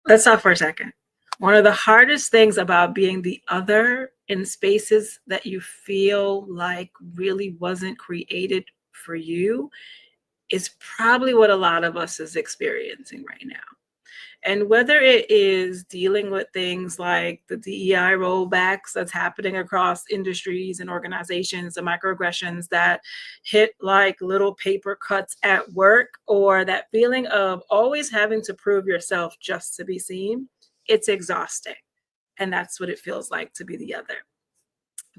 Let's talk for a second. One of the hardest things about being the other in spaces that you feel like really wasn't created for you is probably what a lot of us is experiencing right now. And whether it is dealing with things like the DEI rollbacks that's happening across industries and organizations, the microaggressions that hit like little paper cuts at work, or that feeling of always having to prove yourself just to be seen, it's exhausting. And that's what it feels like to be the other.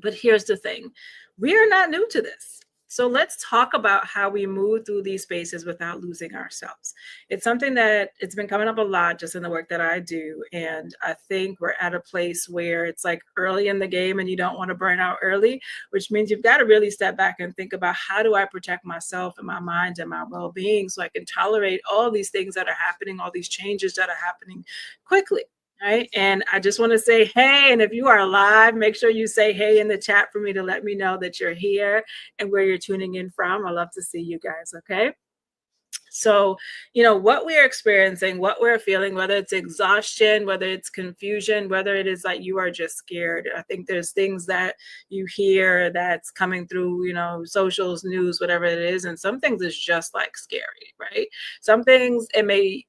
But here's the thing, we are not new to this. So let's talk about how we move through these spaces without losing ourselves. It's something that it's been coming up a lot just in the work that I do. And I think we're at a place where it's like early in the game and you don't want to burn out early, which means you've got to really step back and think about, how do I protect myself and my mind and my well-being so I can tolerate all these things that are happening, all these changes that are happening quickly. Right. And I just want to say, hey, and if you are live, make sure you say hey in the chat for me to let me know that you're here and where you're tuning in from. I love to see you guys. Okay. So, what we're experiencing, what we're feeling, whether it's exhaustion, whether it's confusion, whether it is like you are just scared. I think there's things that you hear that's coming through, socials, news, whatever it is. And some things is just like scary, right? Some things it may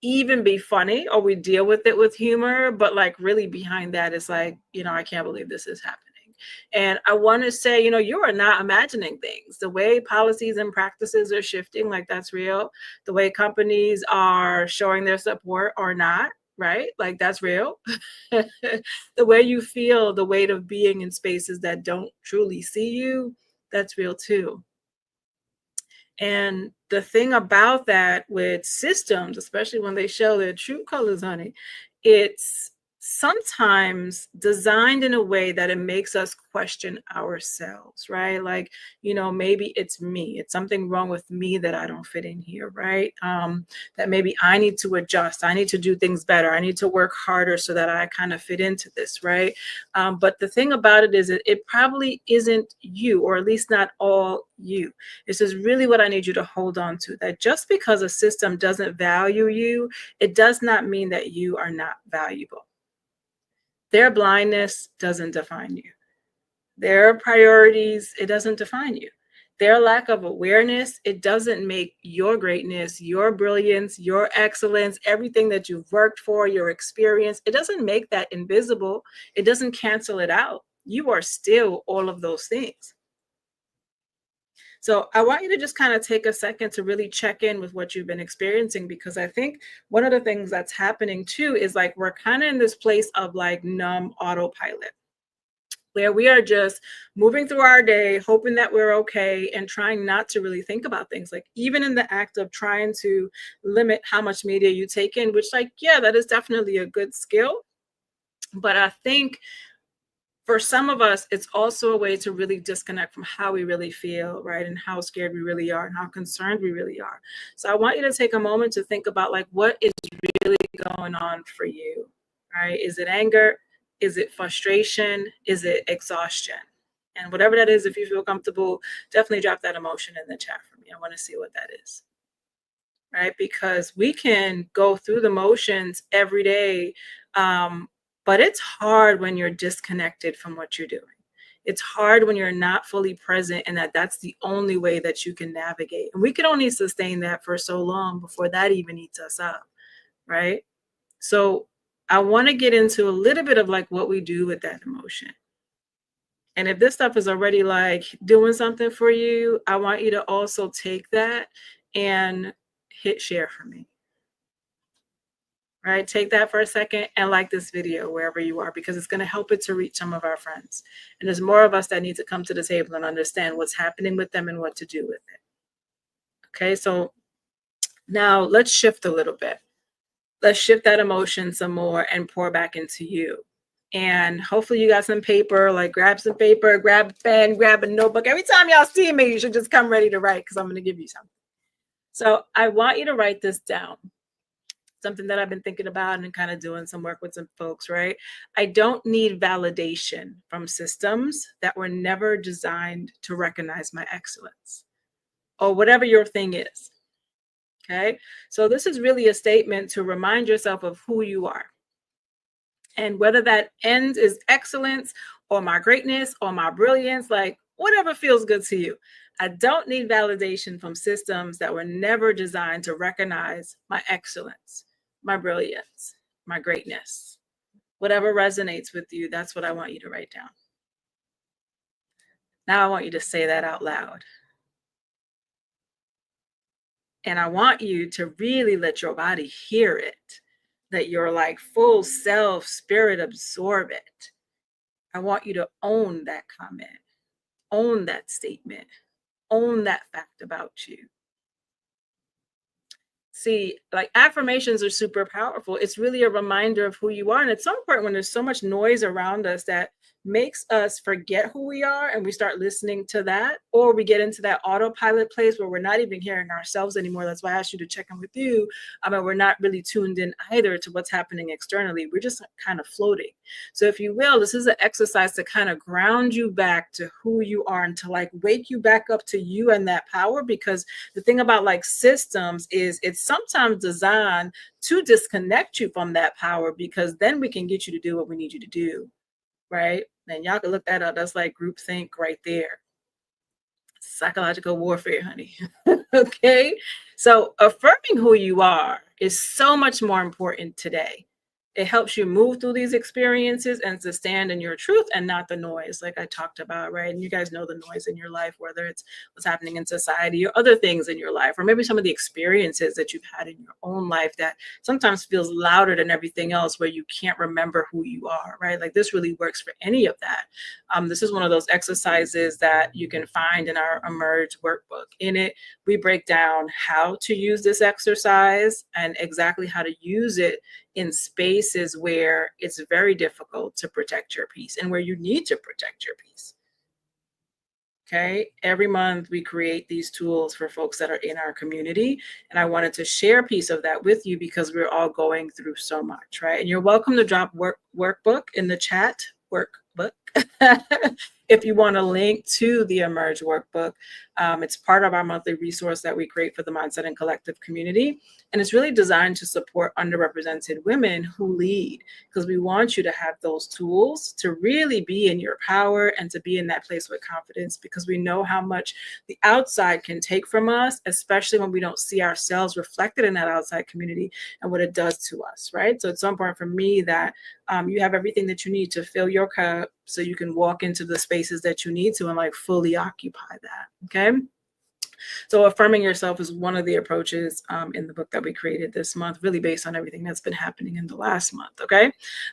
even be funny, or we deal with it with humor, but like really behind that is like, I can't believe this is happening. And I want to say, you are not imagining things. The way policies and practices are shifting, like that's real. The way companies are showing their support or not, right? Like that's real. The way you feel the weight of being in spaces that don't truly see you, that's real too. And the thing about that with systems, especially when they show their true colors, honey, it's sometimes designed in a way that it makes us question ourselves, right? Like, maybe it's me. It's something wrong with me that I don't fit in here, right? That maybe I need to adjust. I need to do things better. I need to work harder so that I kind of fit into this, right? But the thing about it is it probably isn't you, or at least not all you. This is really what I need you to hold on to, that just because a system doesn't value you, it does not mean that you are not valuable. Their blindness doesn't define you. Their priorities, it doesn't define you. Their lack of awareness, it doesn't make your greatness, your brilliance, your excellence, everything that you've worked for, your experience, it doesn't make that invisible. It doesn't cancel it out. You are still all of those things. So I want you to just kind of take a second to really check in with what you've been experiencing, because I think one of the things that's happening too is like we're kind of in this place of like numb autopilot, where we are just moving through our day, hoping that we're okay and trying not to really think about things. Like even in the act of trying to limit how much media you take in, which like, yeah, that is definitely a good skill. But I think for some of us, it's also a way to really disconnect from how we really feel, right? And how scared we really are and how concerned we really are. So I want you to take a moment to think about like, what is really going on for you, right? Is it anger? Is it frustration? Is it exhaustion? And whatever that is, if you feel comfortable, definitely drop that emotion in the chat for me. I want to see what that is, right? Because we can go through the motions every day, but it's hard when you're disconnected from what you're doing. It's hard when you're not fully present and that's the only way that you can navigate. And we can only sustain that for so long before that even eats us up, right? So I want to get into a little bit of like what we do with that emotion. And if this stuff is already like doing something for you, I want you to also take that and hit share for me. Right? Take that for a second and like this video wherever you are, because it's going to help it to reach some of our friends. And there's more of us that need to come to the table and understand what's happening with them and what to do with it. Okay, so now let's shift a little bit. Let's shift that emotion some more and pour back into you. And hopefully you got some paper, like grab some paper, grab a pen, grab a notebook. Every time y'all see me, you should just come ready to write, because I'm going to give you something. So I want you to write this down. Something that I've been thinking about and kind of doing some work with some folks, right? I don't need validation from systems that were never designed to recognize my excellence, or whatever your thing is. Okay. So this is really a statement to remind yourself of who you are. And whether that end is excellence or my greatness or my brilliance, like whatever feels good to you. I don't need validation from systems that were never designed to recognize my excellence, my brilliance, my greatness. Whatever resonates with you, that's what I want you to write down. Now I want you to say that out loud. And I want you to really let your body hear it, that your like full self spirit absorb it. I want you to own that comment, own that statement, own that fact about you. See, like affirmations are super powerful. It's really a reminder of who you are. And it's so important when there's so much noise around us that makes us forget who we are and we start listening to that, or we get into that autopilot place where we're not even hearing ourselves anymore. That's why I asked you to check in with you. I mean, we're not really tuned in either to what's happening externally. We're just kind of floating. So, if you will, this is an exercise to kind of ground you back to who you are and to like wake you back up to you and that power, because the thing about like systems is it's sometimes designed to disconnect you from that power, because then we can get you to do what we need you to do, right? And y'all can look that up. That's like groupthink right there. Psychological warfare, honey. Okay. So affirming who you are is so much more important today. It helps you move through these experiences and to stand in your truth and not the noise, like I talked about, right? And you guys know the noise in your life, whether it's what's happening in society or other things in your life, or maybe some of the experiences that you've had in your own life that sometimes feels louder than everything else, where you can't remember who you are, right? Like this really works for any of that. This is one of those exercises that you can find in our Emerge workbook. In it, we break down how to use this exercise and exactly how to use it in spaces where it's very difficult to protect your peace and where you need to protect your peace. Okay. Every month we create these tools for folks that are in our community. And I wanted to share a piece of that with you because we're all going through so much, right? And you're welcome to drop workbook in the chat, workbook. If you want a link to the Emerge workbook, it's part of our monthly resource that we create for the Mindset and Collective community. And it's really designed to support underrepresented women who lead, because we want you to have those tools to really be in your power and to be in that place with confidence, because we know how much the outside can take from us, especially when we don't see ourselves reflected in that outside community and what it does to us, right? So it's so important for me that you have everything that you need to fill your cup so you can walk into the spaces that you need to and like fully occupy that. Okay. So affirming yourself is one of the approaches in the book that we created this month, really based on everything that's been happening in the last month. Okay.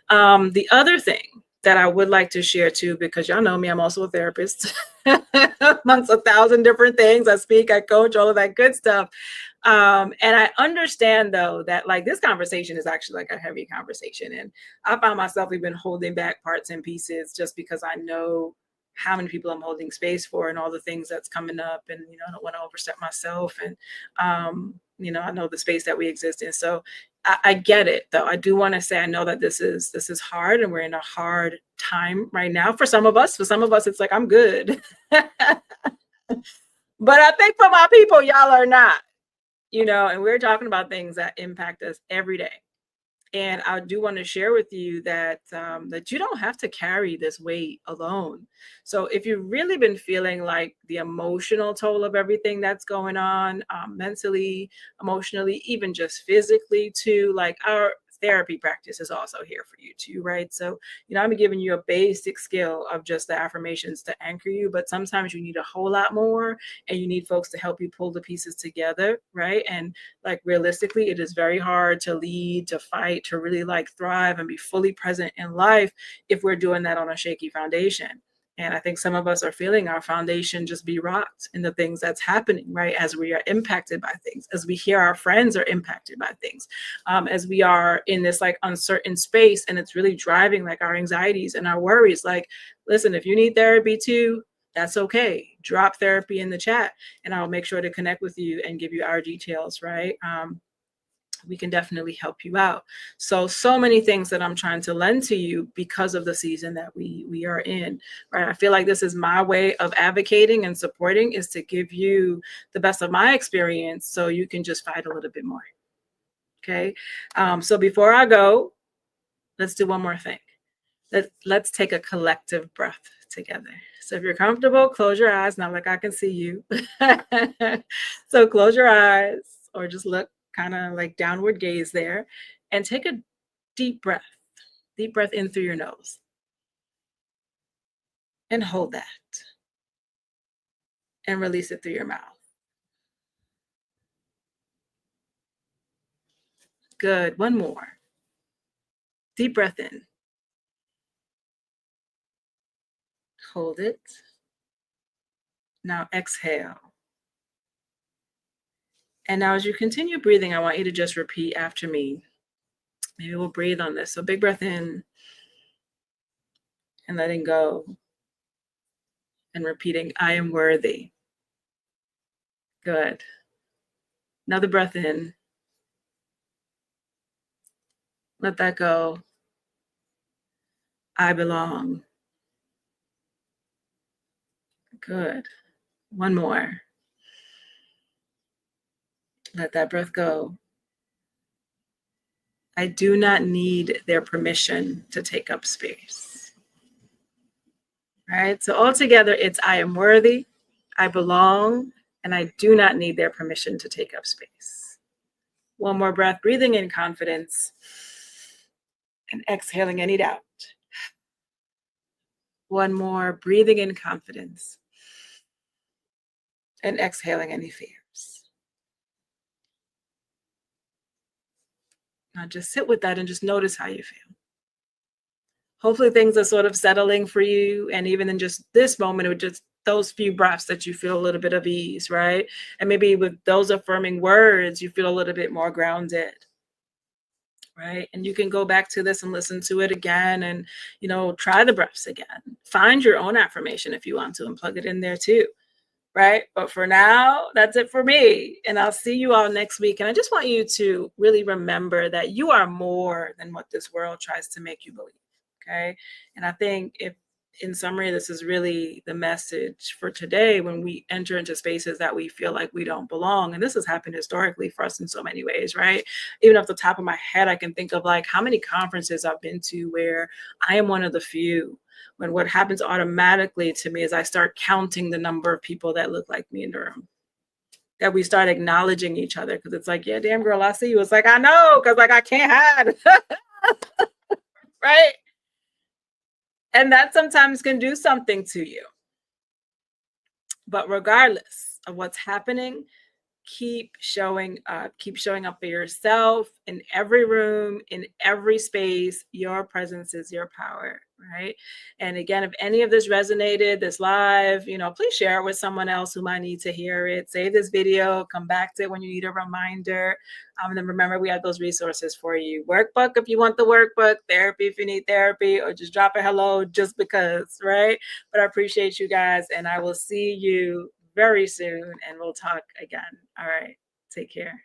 The other thing that I would like to share too, because y'all know me, I'm also a therapist amongst 1,000 different things. I speak, I coach, all of that good stuff. And I understand though that like this conversation is actually like a heavy conversation. And I found myself even holding back parts and pieces just because I know how many people I'm holding space for and all the things that's coming up. And, I don't want to overstep myself. And, I know the space that we exist in. So I get it though. I do want to say, I know that this is hard and we're in a hard time right now. For some of us, it's like, I'm good. But I think for my people, y'all are not, and we're talking about things that impact us every day. And I do want to share with you that that you don't have to carry this weight alone. So if you've really been feeling like the emotional toll of everything that's going on, mentally, emotionally, even just physically too, like our therapy practice is also here for you too, right? So, I'm giving you a basic skill of just the affirmations to anchor you, but sometimes you need a whole lot more and you need folks to help you pull the pieces together, right? And like realistically, it is very hard to lead, to fight, to really like thrive and be fully present in life if we're doing that on a shaky foundation. And I think some of us are feeling our foundation just be rocked in the things that's happening, right? As we are impacted by things, as we hear our friends are impacted by things, as we are in this like uncertain space, and it's really driving like our anxieties and our worries. Like, listen, if you need therapy too, that's okay. Drop therapy in the chat and I'll make sure to connect with you and give you our details, right? we can definitely help you out. So many things that I'm trying to lend to you because of the season that we are in, right? I feel like this is my way of advocating and supporting, is to give you the best of my experience so you can just fight a little bit more. Okay. So before I go, let's do one more thing. Let's take a collective breath together. So if you're comfortable, close your eyes. Not like I can see you. So close your eyes or just look kind of like downward gaze there and take a deep breath. Deep breath in through your nose and hold that and release it through your mouth. Good. One more. Deep breath in. Hold it. Now exhale. And now as you continue breathing, I want you to just repeat after me. Maybe we'll breathe on this. So big breath in and letting go and repeating, I am worthy. Good. Another breath in. Let that go. I belong. Good. One more. Let that breath go. I do not need their permission to take up space. All right. So altogether, it's I am worthy, I belong, and I do not need their permission to take up space. One more breath, breathing in confidence and exhaling any doubt. One more, breathing in confidence and exhaling any fears. Now just sit with that and just notice how you feel. Hopefully things are sort of settling for you. And even in just this moment, with just those few breaths, that you feel a little bit of ease, right? And maybe with those affirming words, you feel a little bit more grounded. Right. And you can go back to this and listen to it again and, try the breaths again. Find your own affirmation if you want to and plug it in there too. Right. But for now, that's it for me. And I'll see you all next week. And I just want you to really remember that you are more than what this world tries to make you believe. Okay. And I think, if in summary, this is really the message for today when we enter into spaces that we feel like we don't belong. And this has happened historically for us in so many ways, right? Even off the top of my head, I can think of like how many conferences I've been to where I am one of the few, when what happens automatically to me is I start counting the number of people that look like me in the room. That we start acknowledging each other, because it's like, yeah, damn girl, I see you. It's like, I know, because like I can't hide. Right? And that sometimes can do something to you. But regardless of what's happening, keep showing up. Keep showing up for yourself in every room, in every space. Your presence is your power, right? And again, if any of this resonated, this live, please share it with someone else who might need to hear it. Save this video, come back to it when you need a reminder. And then remember, we have those resources for you. Workbook if you want the workbook, therapy if you need therapy, or just drop a hello just because, right? But I appreciate you guys, and I will see you very soon, and we'll talk again. All right. Take care.